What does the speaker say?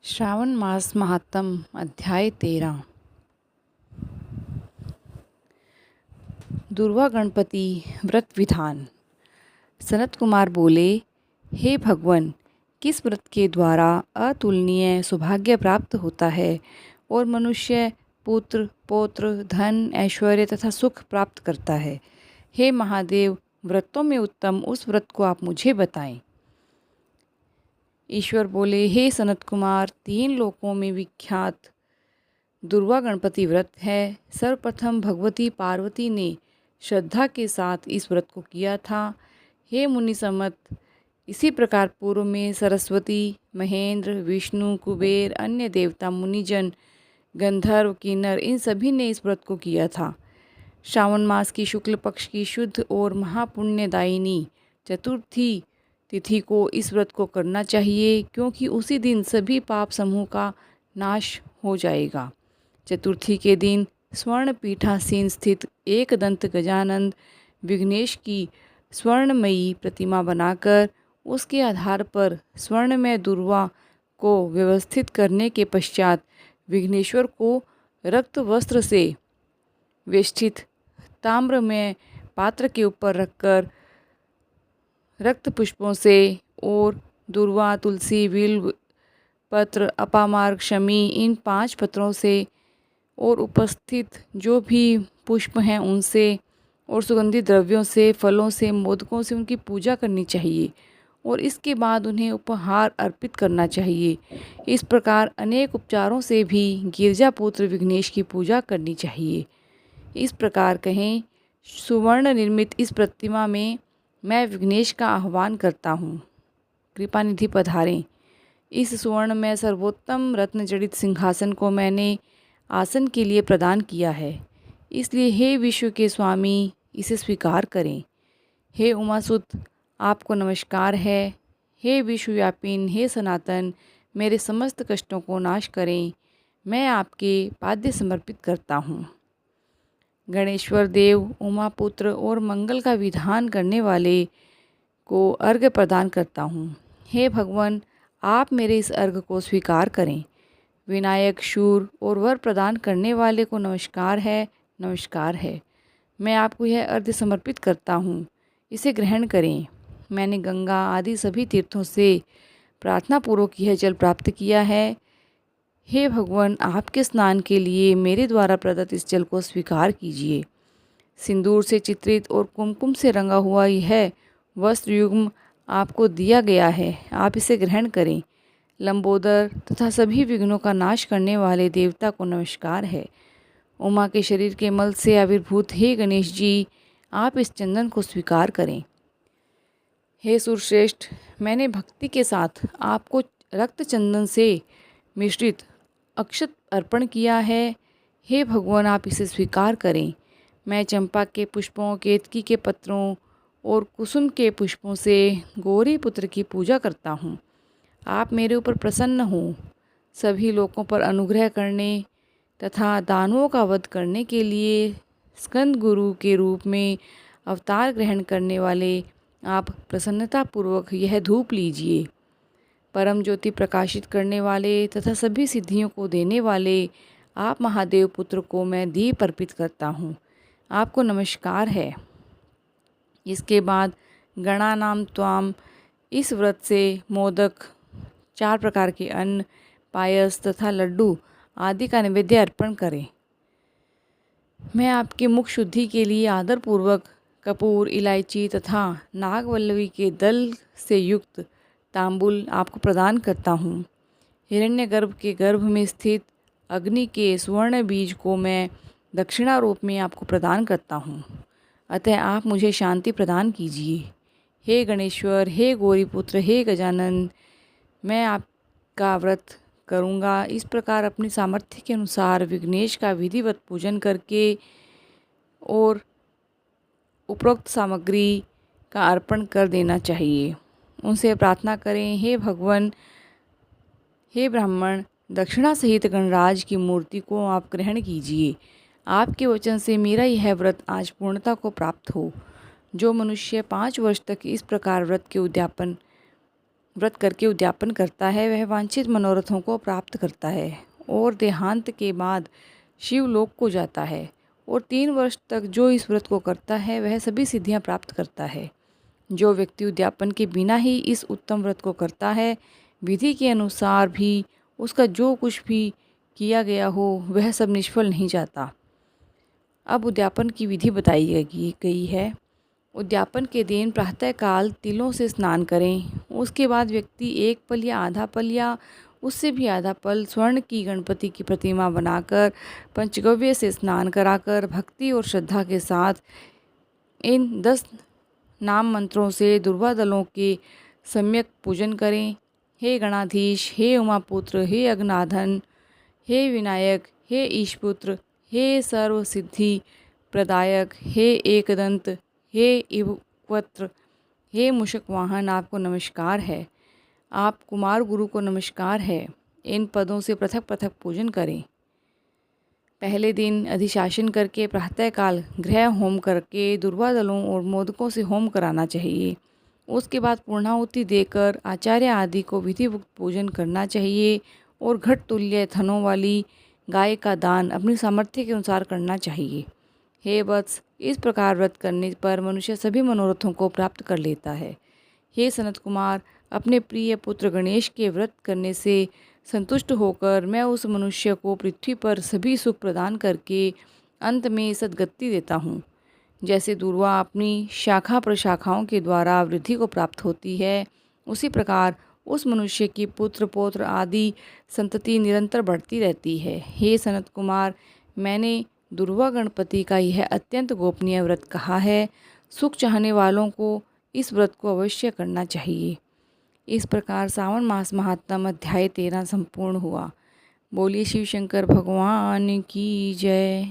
श्रावण मास महात्म अध्याय 13। दुर्वा गणपति व्रत विधान। सनत कुमार बोले, हे भगवन, किस व्रत के द्वारा अतुलनीय सौभाग्य प्राप्त होता है और मनुष्य पुत्र पौत्र धन ऐश्वर्य तथा सुख प्राप्त करता है। हे महादेव, व्रतों में उत्तम उस व्रत को आप मुझे बताएं। ईश्वर बोले, हे सनत कुमार, 3 लोकों में विख्यात दुर्वा गणपति व्रत है। सर्वप्रथम भगवती पार्वती ने श्रद्धा के साथ इस व्रत को किया था। हे मुनि सम्मत, इसी प्रकार पूर्व में सरस्वती, महेंद्र, विष्णु, कुबेर, अन्य देवता, मुनिजन, गंधर्व, किन्नर, इन सभी ने इस व्रत को किया था। श्रावण मास की शुक्ल पक्ष की शुद्ध और महापुण्यदायिनी चतुर्थी तिथि को इस व्रत को करना चाहिए, क्योंकि उसी दिन सभी पाप समूह का नाश हो जाएगा। चतुर्थी के दिन स्वर्ण पीठासीन स्थित एक दंत गजानंद विघ्नेश की स्वर्णमयी प्रतिमा बनाकर उसके आधार पर स्वर्णमय दुर्वा को व्यवस्थित करने के पश्चात विघ्नेश्वर को रक्त वस्त्र से वेष्टित ताम्रमय पात्र के ऊपर रखकर रक्त पुष्पों से और दुर्वा, तुलसी, बिल्व पत्र, अपामार्ग, शमी, इन 5 पत्रों से और उपस्थित जो भी पुष्प हैं उनसे और सुगंधित द्रव्यों से, फलों से, मोदकों से उनकी पूजा करनी चाहिए और इसके बाद उन्हें उपहार अर्पित करना चाहिए। इस प्रकार अनेक उपचारों से भी गिरजापुत्र विघ्नेश की पूजा करनी चाहिए। इस प्रकार कहें, सुवर्ण निर्मित इस प्रतिमा में मैं विघ्नेश का आह्वान करता हूँ, कृपा निधि पधारें। इस सुवर्ण में सर्वोत्तम रत्न जड़ित सिंहासन को मैंने आसन के लिए प्रदान किया है, इसलिए हे विश्व के स्वामी, इसे स्वीकार करें। हे उमासुत, आपको नमस्कार है। हे विश्वव्यापिन, हे सनातन, मेरे समस्त कष्टों को नाश करें, मैं आपके पाद्य समर्पित करता हूँ। गणेश्वर देव, उमापुत्र और मंगल का विधान करने वाले को अर्घ्य प्रदान करता हूँ। हे भगवान, आप मेरे इस अर्घ्य को स्वीकार करें। विनायक, शूर और वर प्रदान करने वाले को नमस्कार है, नमस्कार है। मैं आपको यह अर्घ्य समर्पित करता हूँ, इसे ग्रहण करें। मैंने गंगा आदि सभी तीर्थों से प्रार्थनापूर्वक यह जल प्राप्त किया है। हे भगवान, आपके स्नान के लिए मेरे द्वारा प्रदत्त इस जल को स्वीकार कीजिए। सिंदूर से चित्रित और कुमकुम से रंगा हुआ यह वस्त्र युग्म आपको दिया गया है, आप इसे ग्रहण करें। लंबोदर तथा सभी विघ्नों का नाश करने वाले देवता को नमस्कार है। उमा के शरीर के मल से आविर्भूत हे गणेश जी, आप इस चंदन को स्वीकार करें। हे सुरश्रेष्ठ, मैंने भक्ति के साथ आपको रक्त चंदन से मिश्रित अक्षत अर्पण किया है। हे भगवान, आप इसे स्वीकार करें। मैं चंपा के पुष्पों, केतकी के पत्रों और कुसुम के पुष्पों से गौरी पुत्र की पूजा करता हूँ। आप मेरे ऊपर प्रसन्न हों। सभी लोगों पर अनुग्रह करने तथा दानवों का वध करने के लिए स्कंद गुरु के रूप में अवतार ग्रहण करने वाले आप प्रसन्नतापूर्वक यह धूप लीजिए। परम ज्योति प्रकाशित करने वाले तथा सभी सिद्धियों को देने वाले आप महादेव पुत्र को मैं दीप अर्पित करता हूँ, आपको नमस्कार है। इसके बाद गणानाम त्वाम, इस व्रत से मोदक, 4 प्रकार के अन्न, पायस तथा लड्डू आदि का नैवेद्य अर्पण करें। मैं आपके मुख शुद्धि के लिए आदरपूर्वक कपूर, इलायची तथा नागवल्लवी के दल से युक्त तांबुल आपको प्रदान करता हूँ। हिरण्यगर्भ के गर्भ में स्थित अग्नि के स्वर्ण बीज को मैं दक्षिणा रूप में आपको प्रदान करता हूँ, अतः आप मुझे शांति प्रदान कीजिए। हे गणेश्वर, हे गौरीपुत्र, हे गजानन, मैं आपका व्रत करूँगा। इस प्रकार अपनी सामर्थ्य के अनुसार विघ्नेश का विधिवत पूजन करके और उपरोक्त सामग्री का अर्पण कर देना चाहिए। उनसे प्रार्थना करें, हे भगवान, हे ब्राह्मण, दक्षिणा सहित गणराज की मूर्ति को आप ग्रहण कीजिए। आपके वचन से मेरा यह व्रत आज पूर्णता को प्राप्त हो। जो मनुष्य 5 वर्ष तक इस प्रकार व्रत के उद्यापन व्रत करके उद्यापन करता है वह वांछित मनोरथों को प्राप्त करता है और देहांत के बाद शिवलोक को जाता है। और 3 वर्ष तक जो इस व्रत को करता है वह सभी सिद्धियां प्राप्त करता है। जो व्यक्ति उद्यापन के बिना ही इस उत्तम व्रत को करता है, विधि के अनुसार भी उसका जो कुछ भी किया गया हो वह सब निष्फल नहीं जाता। अब उद्यापन की विधि बताई गई है। उद्यापन के दिन प्रातःकाल तिलों से स्नान करें। उसके बाद व्यक्ति 1 पल या आधा पल या उससे भी आधा पल स्वर्ण की गणपति की प्रतिमा बनाकर पंचगव्य से स्नान कराकर भक्ति और श्रद्धा के साथ इन 10 नाम मंत्रों से दुर्वा दलों के सम्यक पूजन करें। हे गणाधीश, हे उमापुत्र, हे अग्नाधन, हे विनायक, हे ईशपुत्र, हे सर्व सिद्धि प्रदायक, हे एकदंत, हे इवक्त्र, हे मूषक वाहन, आपको नमस्कार है। आप कुमार गुरु को नमस्कार है। इन पदों से पृथक पृथक पूजन करें। पहले दिन अधिशासन करके प्रातःकाल गृह होम करके दुर्वा दलों और मोदकों से होम कराना चाहिए। उसके बाद पूर्णाहुति देकर आचार्य आदि को विधिवत पूजन करना चाहिए और घट तुल्य थनों वाली गाय का दान अपनी सामर्थ्य के अनुसार करना चाहिए। हे वत्स, इस प्रकार व्रत करने पर मनुष्य सभी मनोरथों को प्राप्त कर लेता है। हे सनत कुमार, अपने प्रिय पुत्र गणेश के व्रत करने से संतुष्ट होकर मैं उस मनुष्य को पृथ्वी पर सभी सुख प्रदान करके अंत में सद्गति देता हूँ। जैसे दूर्वा अपनी शाखा प्रशाखाओं के द्वारा वृद्धि को प्राप्त होती है, उसी प्रकार उस मनुष्य की पुत्र पौत्र आदि संतति निरंतर बढ़ती रहती है। हे सनत कुमार, मैंने दुर्वा गणपति का यह अत्यंत गोपनीय व्रत कहा है। सुख चाहने वालों को इस व्रत को अवश्य करना चाहिए। इस प्रकार सावन मास महात्म अध्याय 13 संपूर्ण हुआ। बोलिए शिव शंकर भगवान की जय।